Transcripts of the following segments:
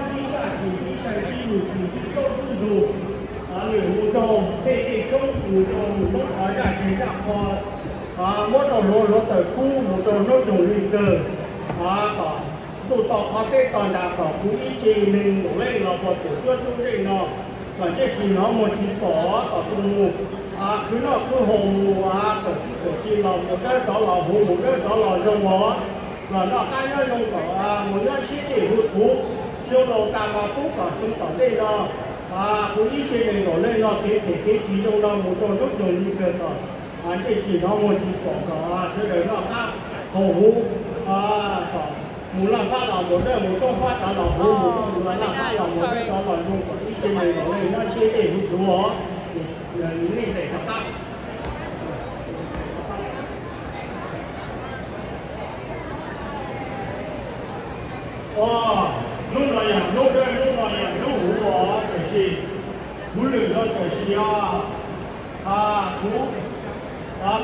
đi cả thì đi chạy đi ngủ thì đi câu tu đủ lửa mù trồng thì chung mù trồng mất ở cả chỉ cả kho mỗi đầu nó tới khu mù trồng nó dùng lịch sử có tụ tập khó tết còn đã có phú ý chí mình cũng lên là một tổ chức tu đây nó và cái chỉ nó một chỉ có tu mù cứ nó cứ hồ mù tổ chỉ là một cái đó là hồ một cái đó là rồng bó và nó cái nó dùng có một cái chỉ để hút thuốc siêu đầu ta mà phúc cả chúng ta đây nó phú ý chí mình đổ lên nó cái chỉ trong nó một trong rất nhiều như thế đó cái chỉ nó một chỉ có sẽ để nó khác hồ hú muốn làm phát là một cái một công phát là hú muốn làm phát là một cái đó là dùng cái ý chí mình đổ lên nó chỉ để hút thuốc những cái để nó khác lúc này lúc này lúc của cái gì muốn lừa nó cái gì cú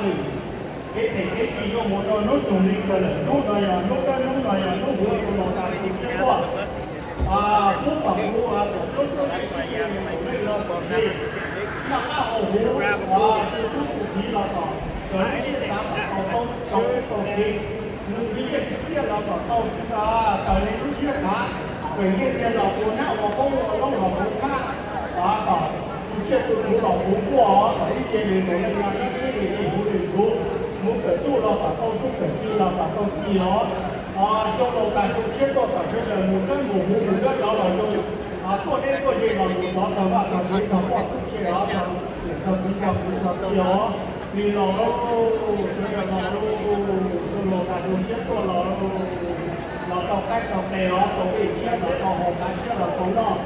mình cái gì nó một nó dùng đi cái này lúc này lúc của nó ta thì cái quá cú bằng cú lúc cái gì nó cái gì nó cái hồ cú cú gì là cái cái gì nó cái nhưng khi cái kia là bảo tàu tới đến lúc kia cả bởi vì cái là của nó mà không là của khác bảo cái tụi nó là của bởi vì cái này là nó chỉ để phụ nữ muốn phải tu là bảo tàu tu phải đi là bảo tàu đi đó trong đầu ta cũng chết rồi cả thế là một cái đó là tôi đến cái gì là một đó tàu và tàu đi tàu qua sức xe đó tàu đi đó vì nó nó cả bốn chiếc của nó tàu cách tàu bè đó tàu bị chiếc nó tàu hồ cái chiếc là tàu đó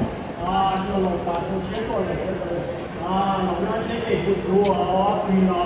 nó cả bốn chiếc của nó sẽ bị hụt rùa vì nó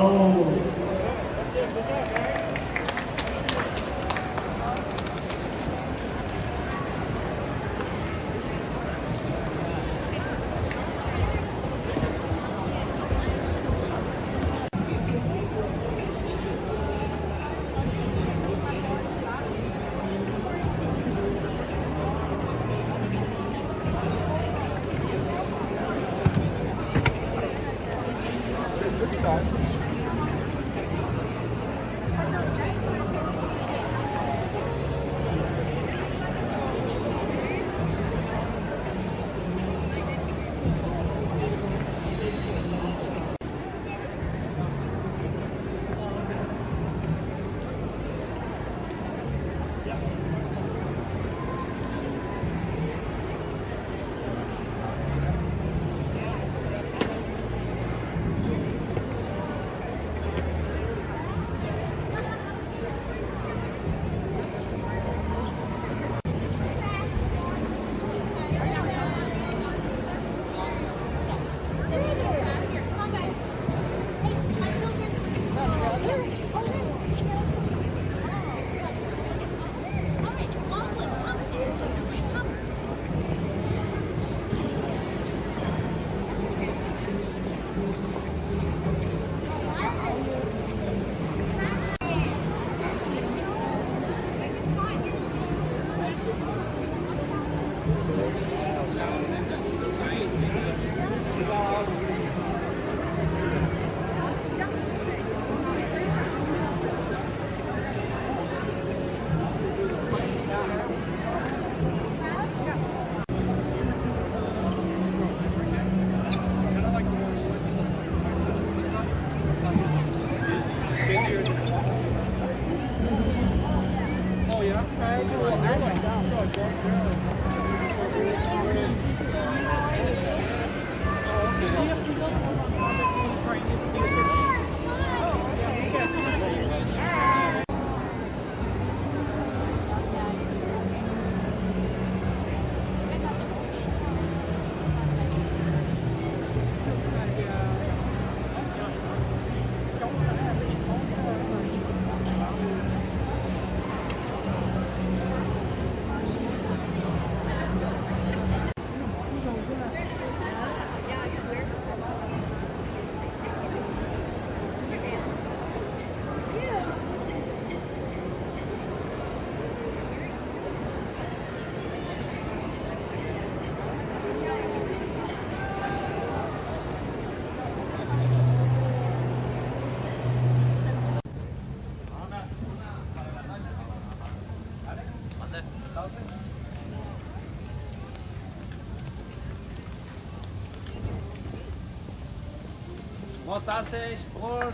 More sausage, pork.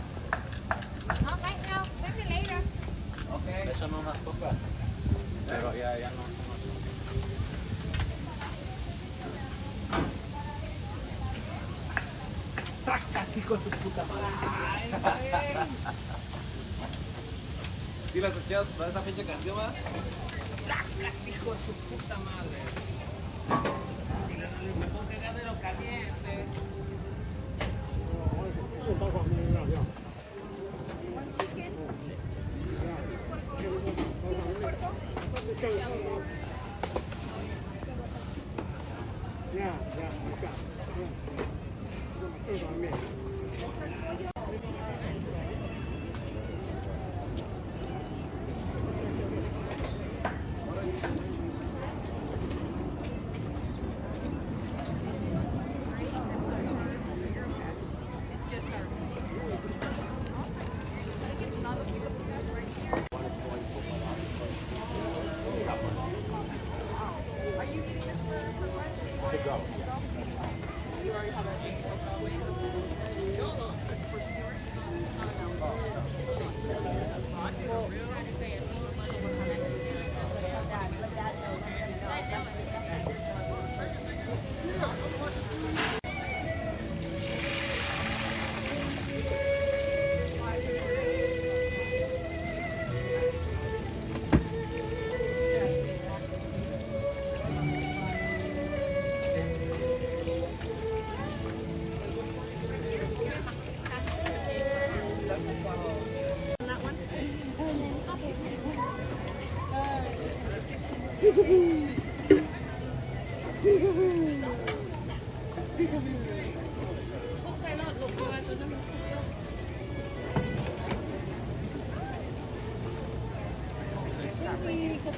Okay, no, maybe later. Okay. Eso no unas pocas. Pero ya no. Casi con su puta madre. ¿Sí la escuchas? ¿Para esa fecha canción, va? Casi con su puta madre. Si le pongo cagadero caliente.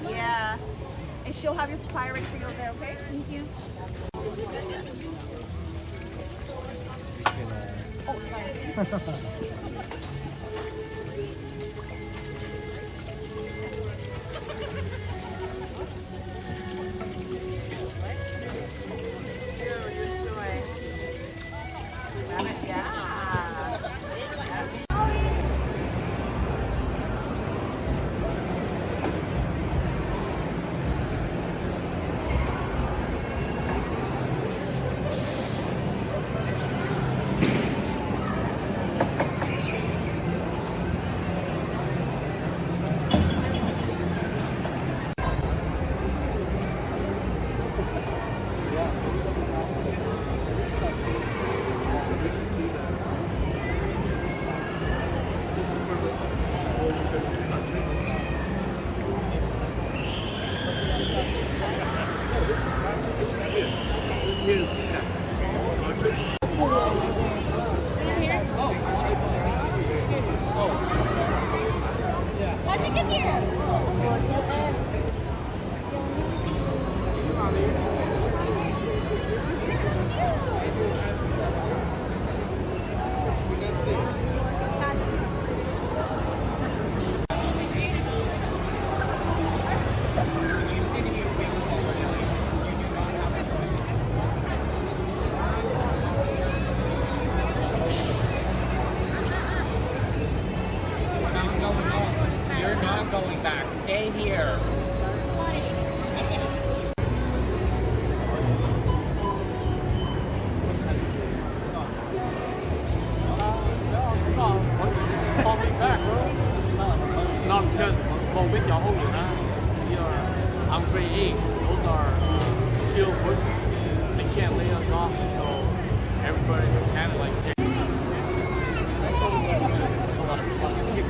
Yeah. And she'll have your papaya ready for you over there, okay? Thank you. Oh, sorry. How'd you get here? You're not going back. Stay here. Not because COVID y'all hold it, huh? I'm grade 8. Those are skilled workers. They can't lay us off until everybody in Canada like There's a lot of fun. Skip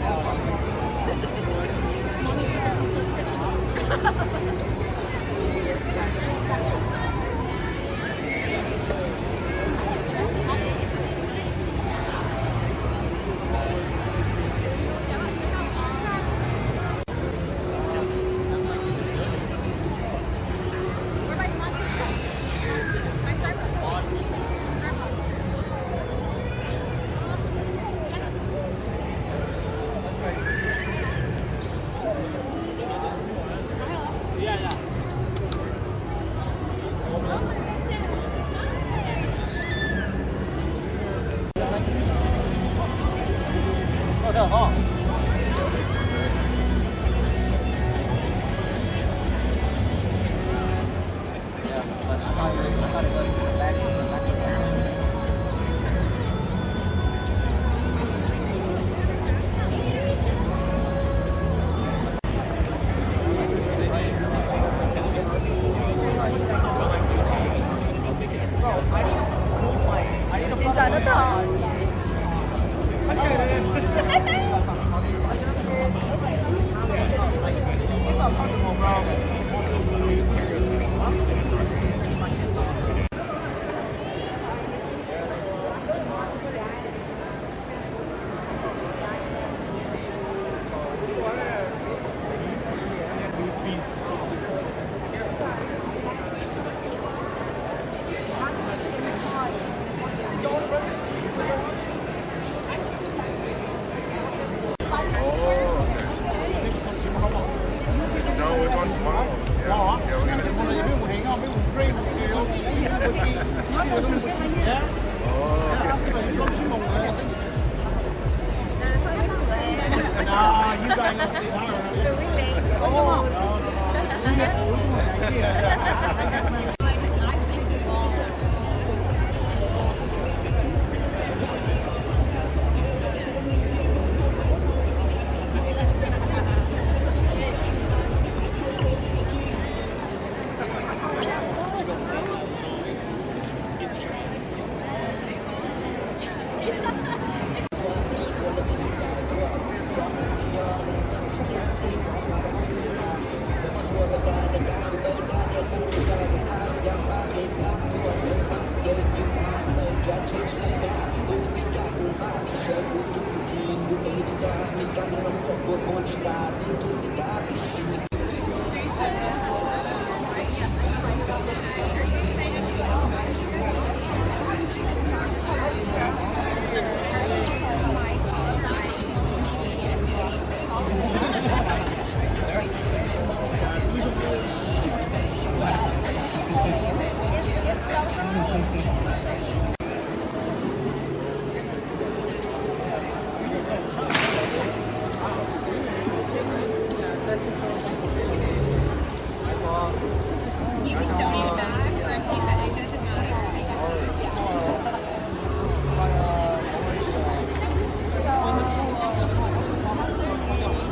진짜 좋다.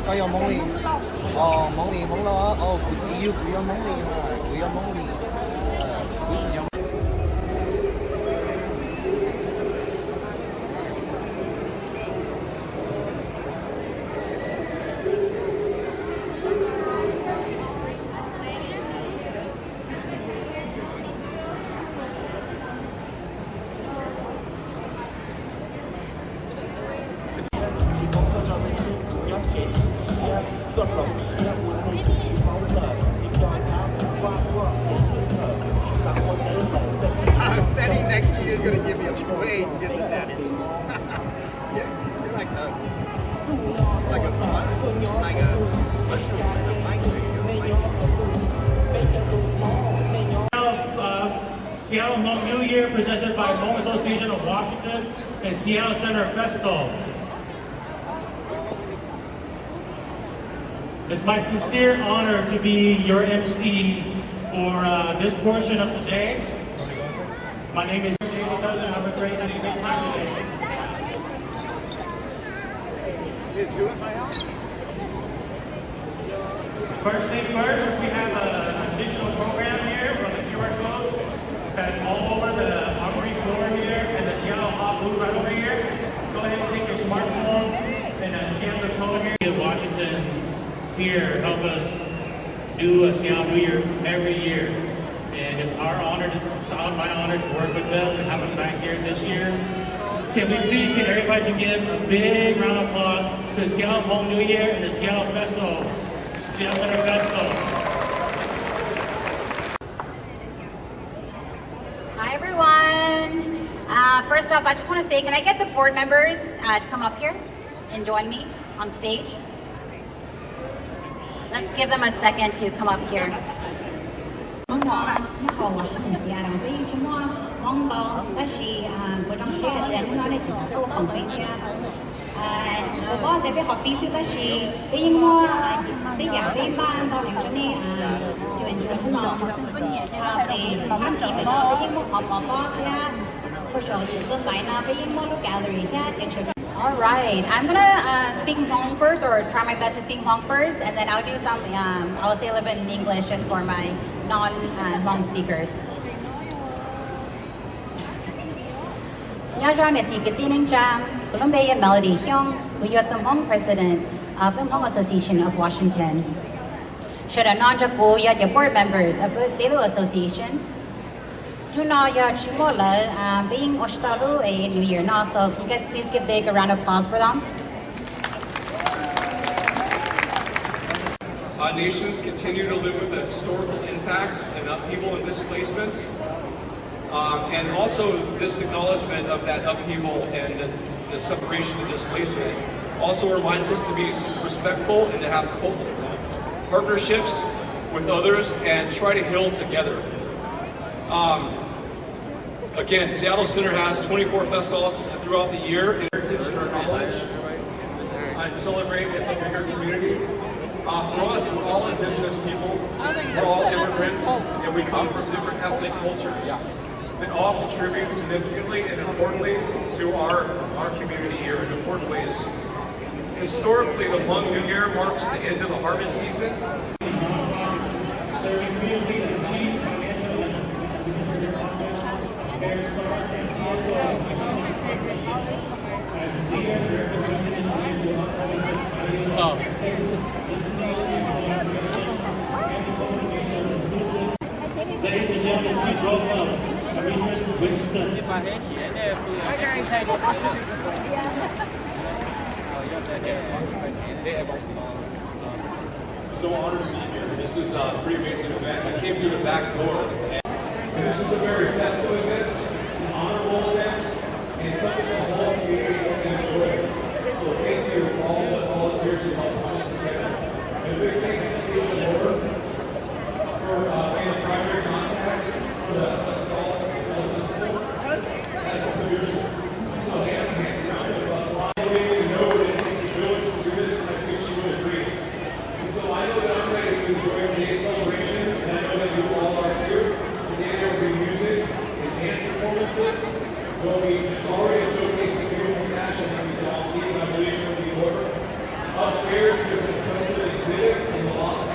có dòng món liền món lo yêu quý món liền quý món liền Standing next to you is going to give you a way disadvantage. Yeah, you're like a mushroom, like a pine tree. Seattle Hmong New Year presented by Hmong Association of Washington and Seattle Center Festival. It's my sincere honor to be your MC for this portion of the day. My name is David Cousin. Have a great time today. Is who at my house? First thing first, we have an additional program here from the QR code that's all over the armory floor here and the Seattle hot booth right over here. Go ahead and take your smartphone and scan the code here. In Washington here help us do a Seattle New Year every year. And it's my honor to work with them and have them back here this year. Can we please get everybody to give a big round of applause to the Seattle Hmong New Year and the Seattle Festival, Seattle Center Festival. Hi everyone. First off, I just want to say, can I get the board members to come up here and join me on stage? Let's give them a second to come up here. món ngon ạ, nó hầu là thành thị đồng ý chúng món bò đó thì của trong xe là nó đây chỉ là tô hồng bên kia có thể biết học phí sư đó thì bây giờ mua tí gạo đi ba bao nhiêu cho nên to enjoy Hmong thì mong chỉ mình nói với một học có nha for sure the fine với một gallery nha All right, I'm gonna speak Hmong first, or try my best to speak Hmong first, and then I'll do something. I'll say a little bit in English just for my non-Hmong speakers. Nhớ là chỉ cái tin anh chàng, Columbia Melody Hyung, who is the Hmong president of the Hmong Association of Washington. Should a non-jago your board members of the Belu Association. You know your chimola being Oshtalu a New Year now, so can you guys please give big a round of applause for them? Nations continue to live with the historical impacts and upheaval and displacements. And also this acknowledgement of that upheaval and the separation and displacement also reminds us to be respectful and to have partnerships with others and try to heal together. Again, Seattle Center has 24 festivals throughout the year in heritage and our knowledge and celebrate as a bigger community. For us, we're all indigenous people, we're all immigrants, and we come from different ethnic cultures that all contribute significantly and importantly to our community here in important ways. Historically, the Hmong New Year marks the end of the harvest season. Ladies and gentlemen, please welcome Winston. So honored to be here. This is a pretty amazing event. I came through the back door. And this is a very festive event, an honorable event, and something the whole community can enjoy. So thank you for all the volunteers who helped put this together. And a big thanks to the Lord for being the primary contact for the festival as a producer. So hand round of applause. You know what it takes to do it to do this, and I think she would agree. And so I know that I'm ready to enjoy today's celebration, and I know that you all are too. Today there will be music and dance performances. It's already showcasing beautiful fashion that we can all see, and I believe it will be more. Upstairs, there's an impressive exhibit in the loft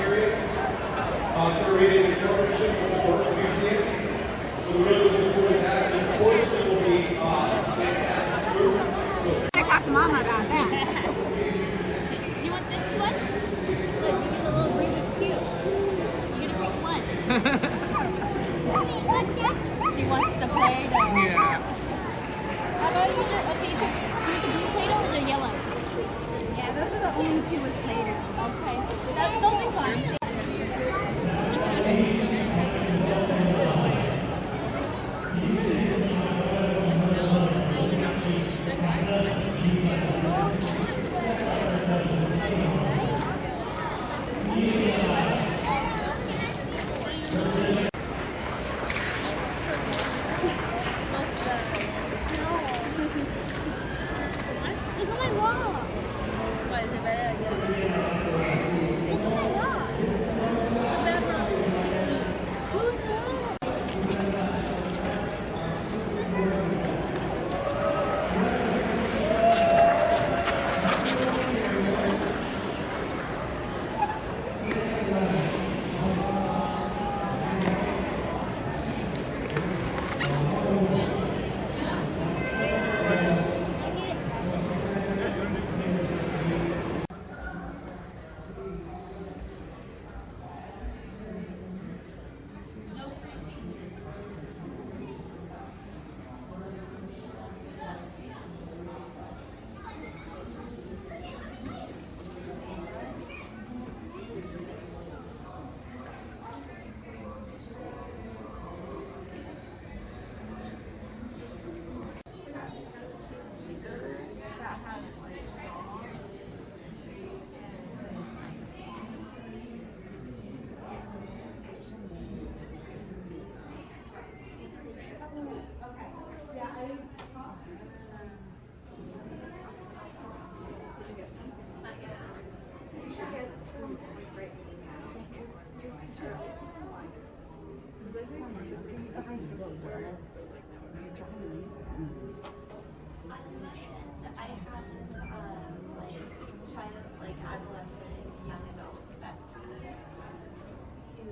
I had child, adolescent, young adult bestie who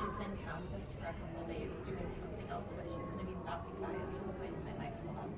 is in town just for a couple days doing something else, but she's going to be stopping by at some point, so I might pull up.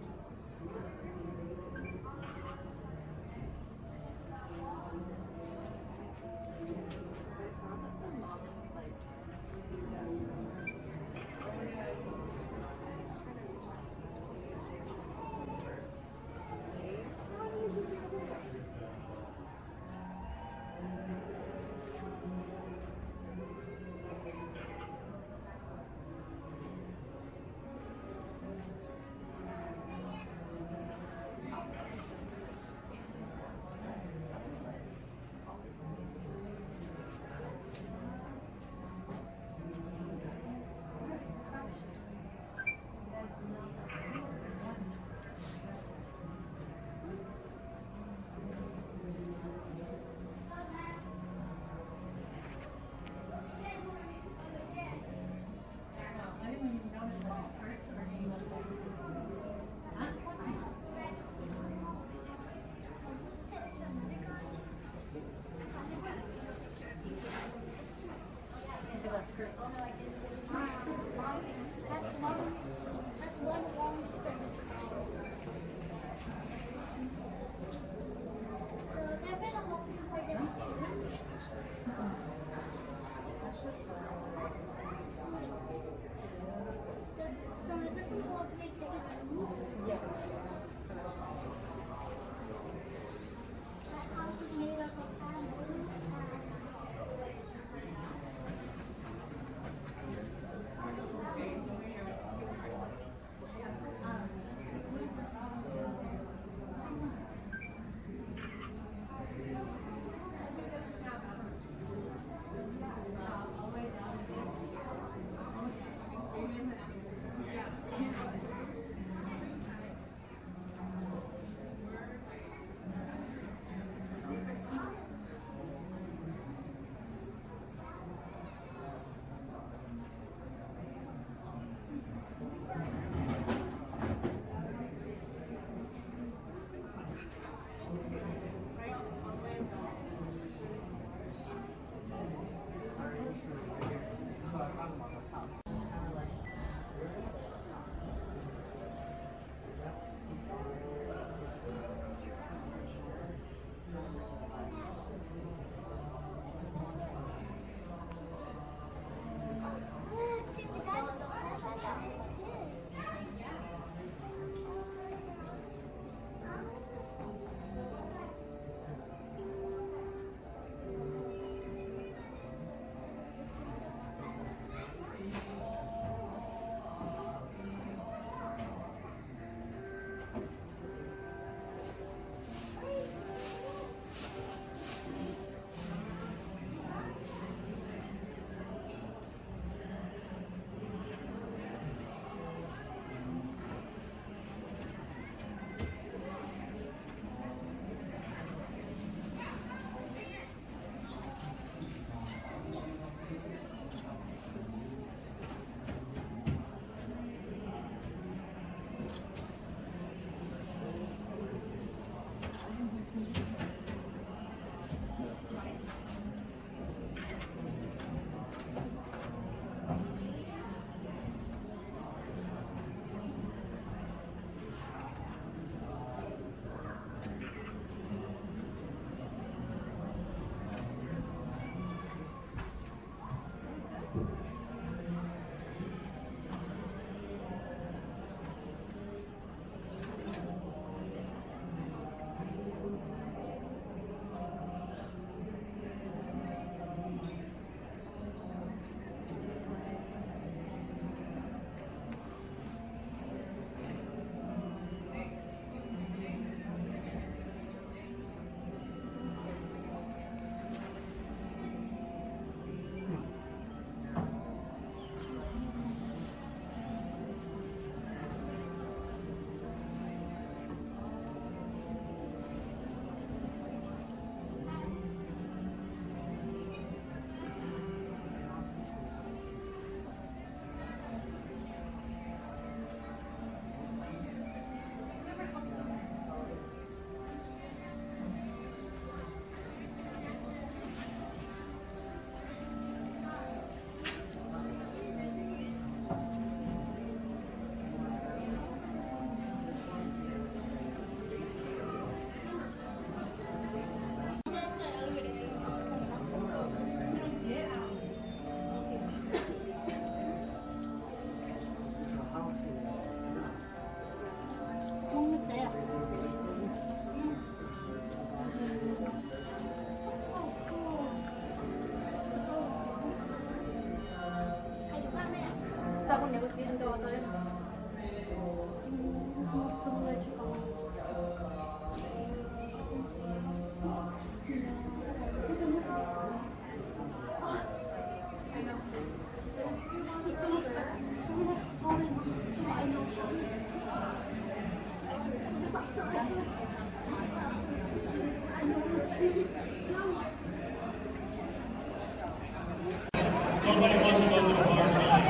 Nobody wants to go to the bar tonight.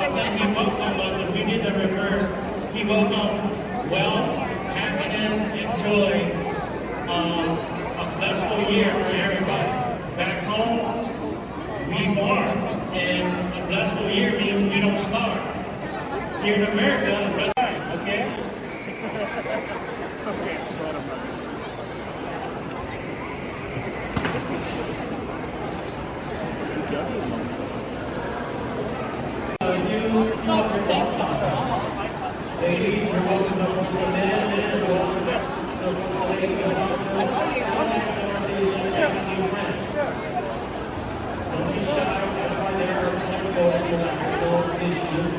And then he welcomed us, and we did the reverse. He welcomed wealth, happiness, and joy. A blissful year for everybody. Back home, we farm, and a blissful year means we don't starve. Here in America, it's right, okay? Ladies, you're welcome to the men and don't be shy, that's why they're acceptable to those issues.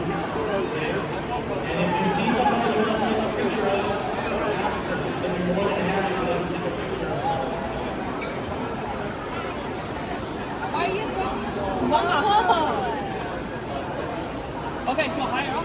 And if you see someone you want to take a picture of, then you're more than happy to take a picture of. Are you going? Okay, come on, higher up.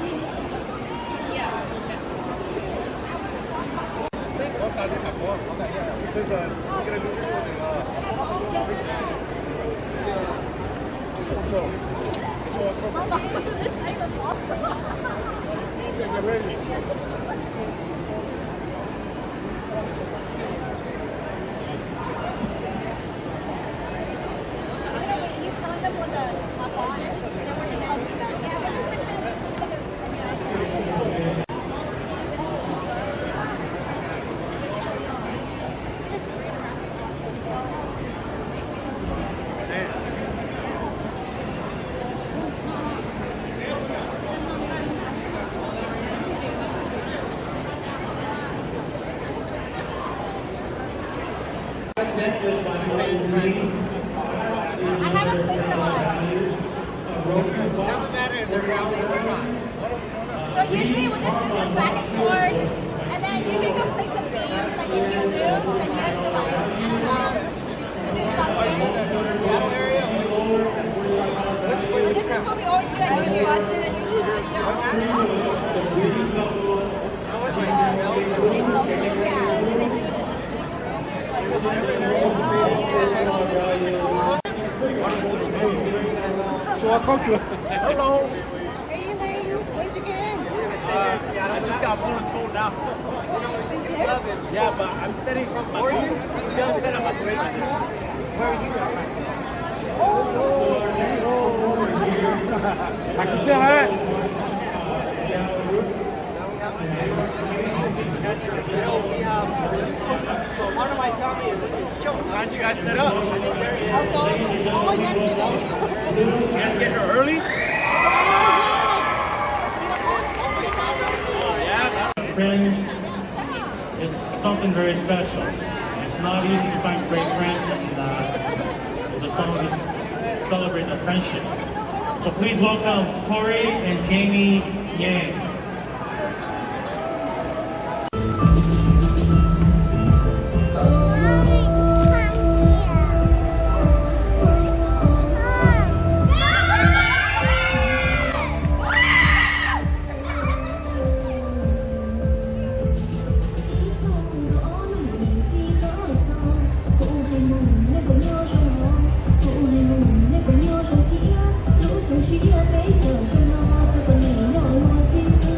So usually when this is just back and forth, and then usually they'll play some games, like if you lose, then you have to like, do something. This is what we always do at YouTube. Watch it at YouTube. It's the same whole celebration, and they do it as just big room. There's like 100 or so. Yeah, so there's like a whole. So I called you. Hello. Hey, Elaine, when'd you get in? I just got told out. You did? Yeah, but I'm sitting from my home. I'm just set up a great. Where are you at? I can tell her. One of my companies is show. Why don't you guys set up? Oh, yesterday. You guys get here early? Friends is something very special. It's not easy to find great friends, and the song just celebrate the friendship. So please welcome Corey and Jamie Yang. Hãy subscribe cho kênh Ghiền Mì Gõ để không bỏ lỡ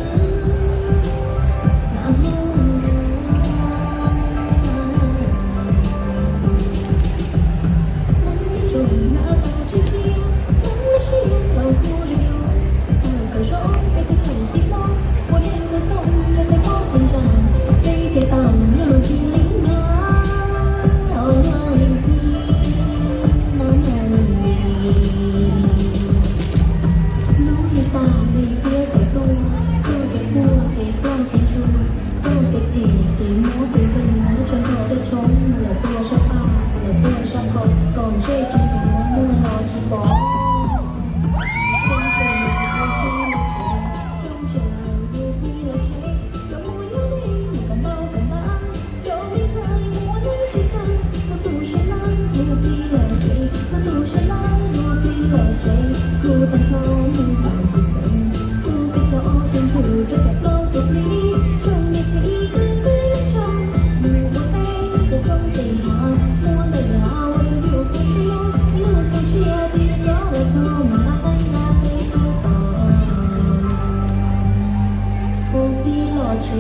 住这个高度里，中你这一个非常，我在这中间啊，我的呀，我就有故事哟，路上去啊，地着了草，马拉班拉贝多多，不必落追。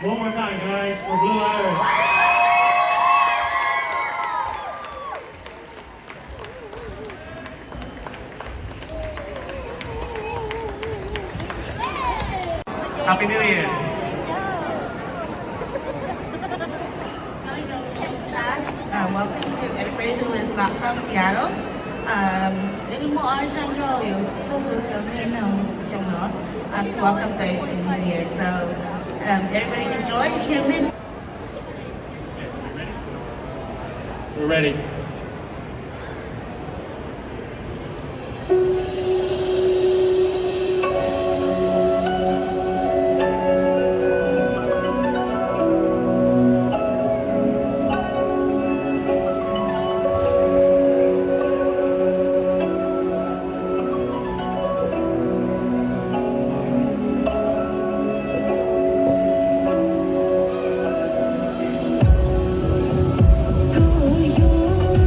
One more time, guys, for Blue Iris. Happy New Year. Welcome to everybody who is not from Seattle. Any more jungle, you go to to welcome the New Year. So everybody enjoy. You can miss. We're ready. Hãy subscribe cho kênh Ghiền Mì Gõ để không bỏ lỡ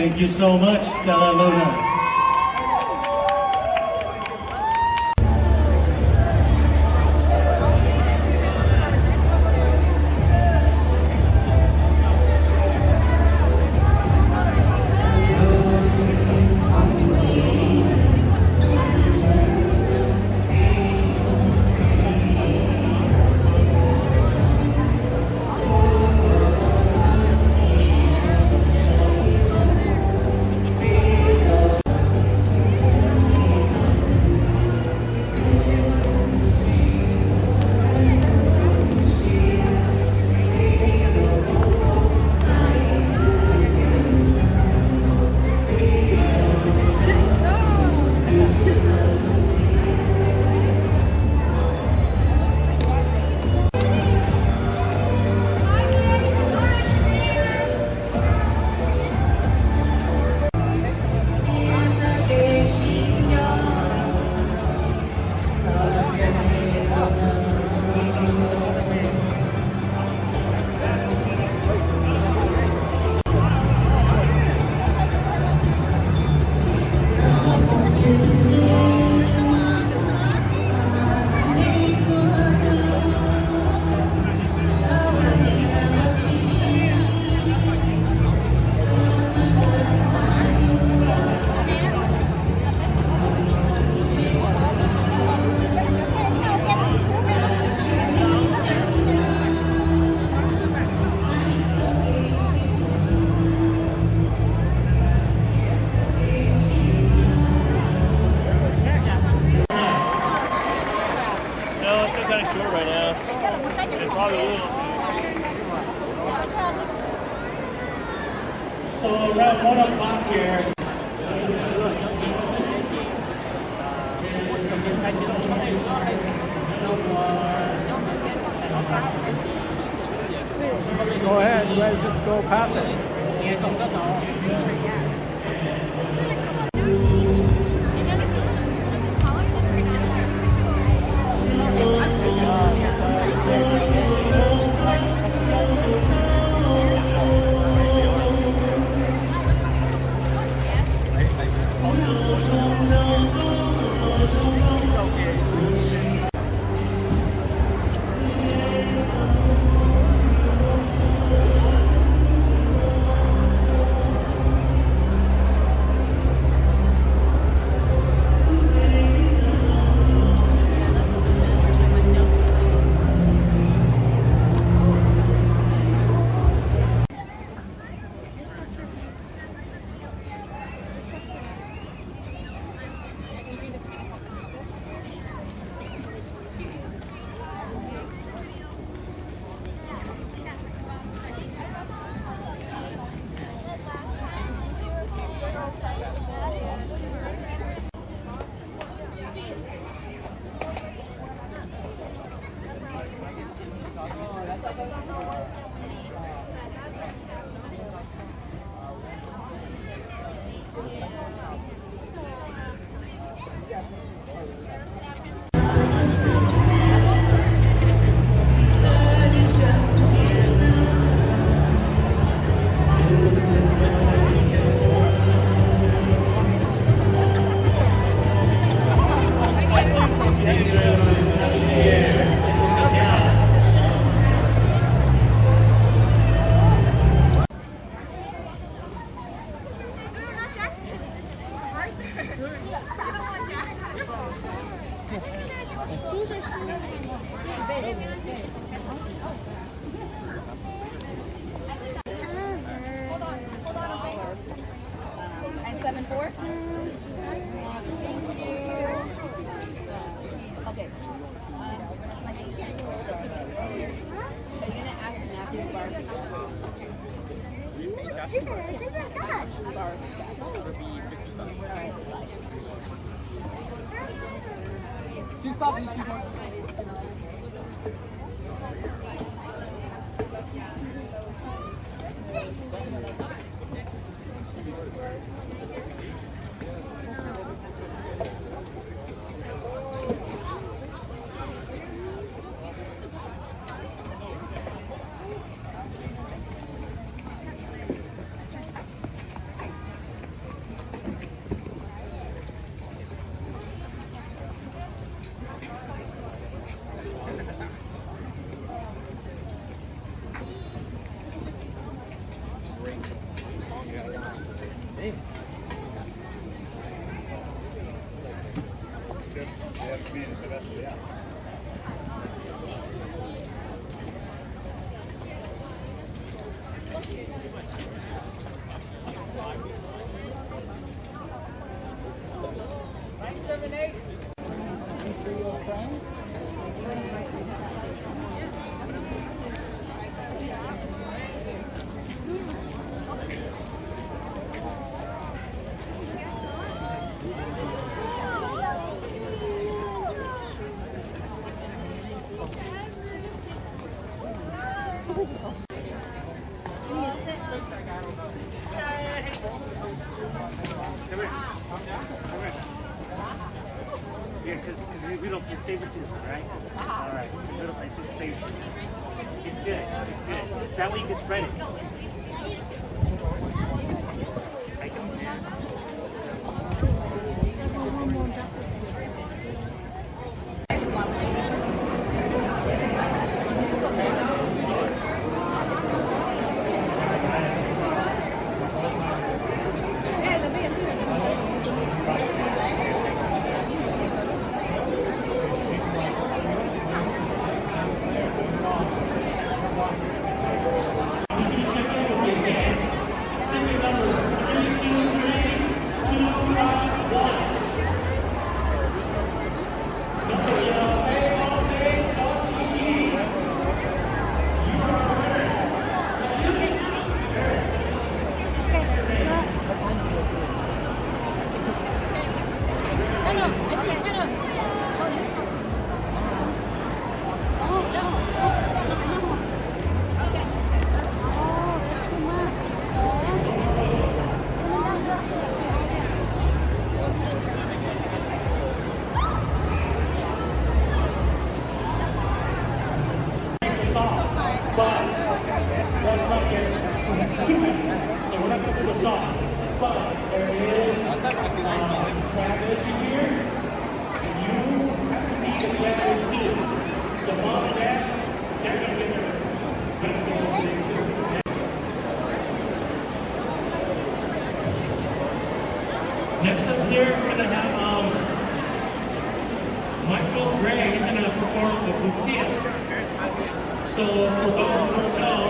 Thank you so much, Stella Luna. So around 1 o'clock here. Go ahead, you guys just go past it. And 7-4? Okay. Are you gonna ask Matthew's bar? Yeah, because we don't put favoritism, right? All right, we don't play favoritism. It's good. It's good. That way you can spread it. I can. But let's not get too messy. So we're not going to do the sauce. But there is cabbage in here. You have to eat the cabbage too. So mom and dad, they're going to get their vegetables today too. Next up here, we're going to have Michael Gray. He's going to perform the Butia. So for those who don't know,